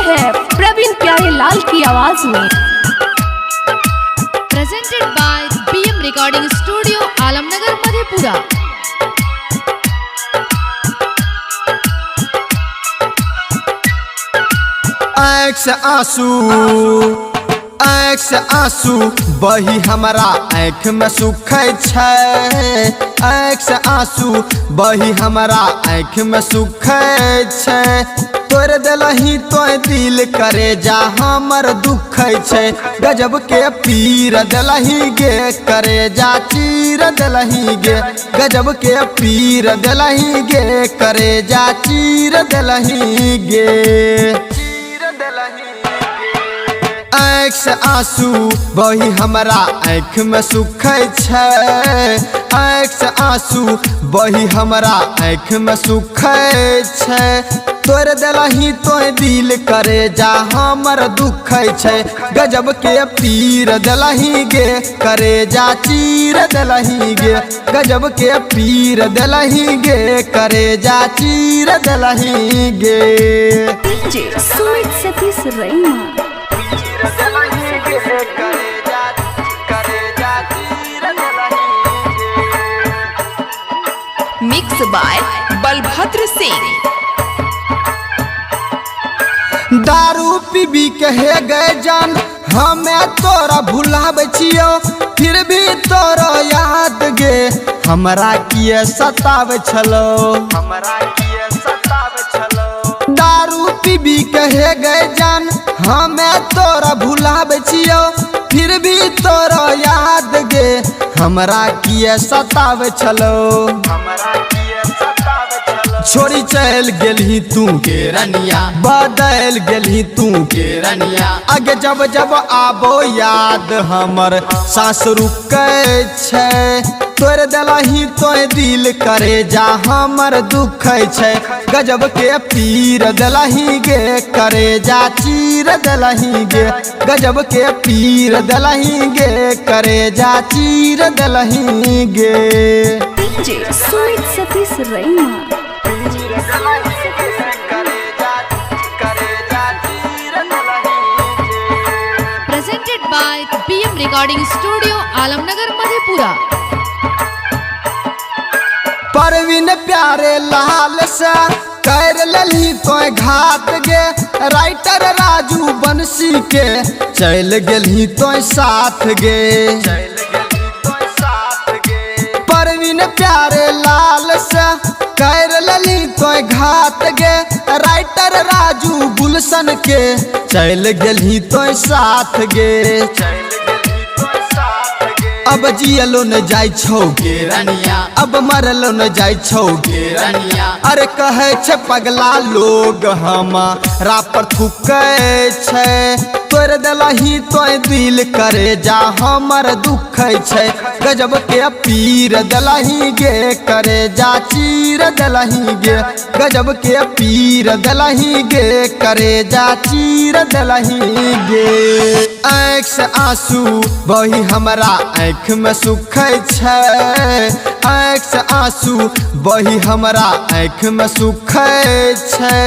है प्रवीण प्यारे लाल की आवाज में। Presented by BM recording studio Alamnagar Madhepura. आँख से आंसू बही हमारा आँख में सुखै छै। आँख से आंसू बही हमारा आँख में सुखै छै। तोड़ देलही तो दिल करे जा हमर दुखै छै। गजब के पीर देलही गे करे जा चीर देलही गे। गजब के पीर देलही गे करे जा चीर देलही गे। आँख से आंसू बही हमारा आँख में सुखै छै। आँख से आंसू बही हमारा आँख में सुखै छै। तोड़ देलही तो दिल करे जा हमर दुखै छै। गजब के पीर देलही गे करे जा चीर देलही गे। गजब के पीर देलही गे करे जा चीर देलही गे। सुमित सतीश रैना मिक्स बाय बलभद्र सिंह। दारू पीबी कहे गए जान हमें तोरा भुलाब छियो। फिर भी तोरा याद गे हमरा किए सताब छलो। दारू पीबी कहे गए जान हमें तोरा भुलाब छियो। फिर भी तोरा याद गे हमरा किए सताब छलो। छोड़ी चल गेलही तू के रनिया बदल गेलही तू के रनिया। आगे जब जब आबो याद हमर सांस रुकै छै। तोड़ देलही तो दिल करे जा हमर दुखै छै। गजब के पीर देलही गे करे जा चीर देलही गे। गजब के पीर देलही गे करे जा चीर देलही गे। Sumit Satish Raina presented by BM recording studio Alamnagar Madhepura. Parveen Pyare Lal से कर लली तो घात गे। राइटर राजू बंसी के चल गेलही तो साथ गे। परवीन प्यारे लाल से कर लली तो घात गे। राइटर राजू गुलशन के चल गेलही तो साथ गे। अब जियलो न जाय छौ गे रनिया अब मरलो न जाय छौ गे रनिया। अरे कहे छै पगला लोग हमारा पर थुकै छै। तोड़ देलही तो दिल करे जा हमर दुखै छै। गजब के पीर देलही गे करे जा चीर देलही गे। गजब के पीर देलही गे करे जा चीर देलही गे। आँख से आंसू बही हमारा आँख में सुखै छै। आँख से आंसू बही हमारा आँख में सुखै छै।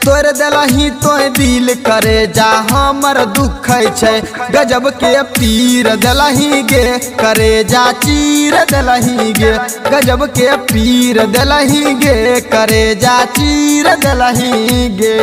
तोड़ देलही तो दिल करे जा हमर दुखै छै। गजब के पीर देलही गे करे जा चीर देलही गे। गजब के पीर देलही गे करे जा चीर देलही गे।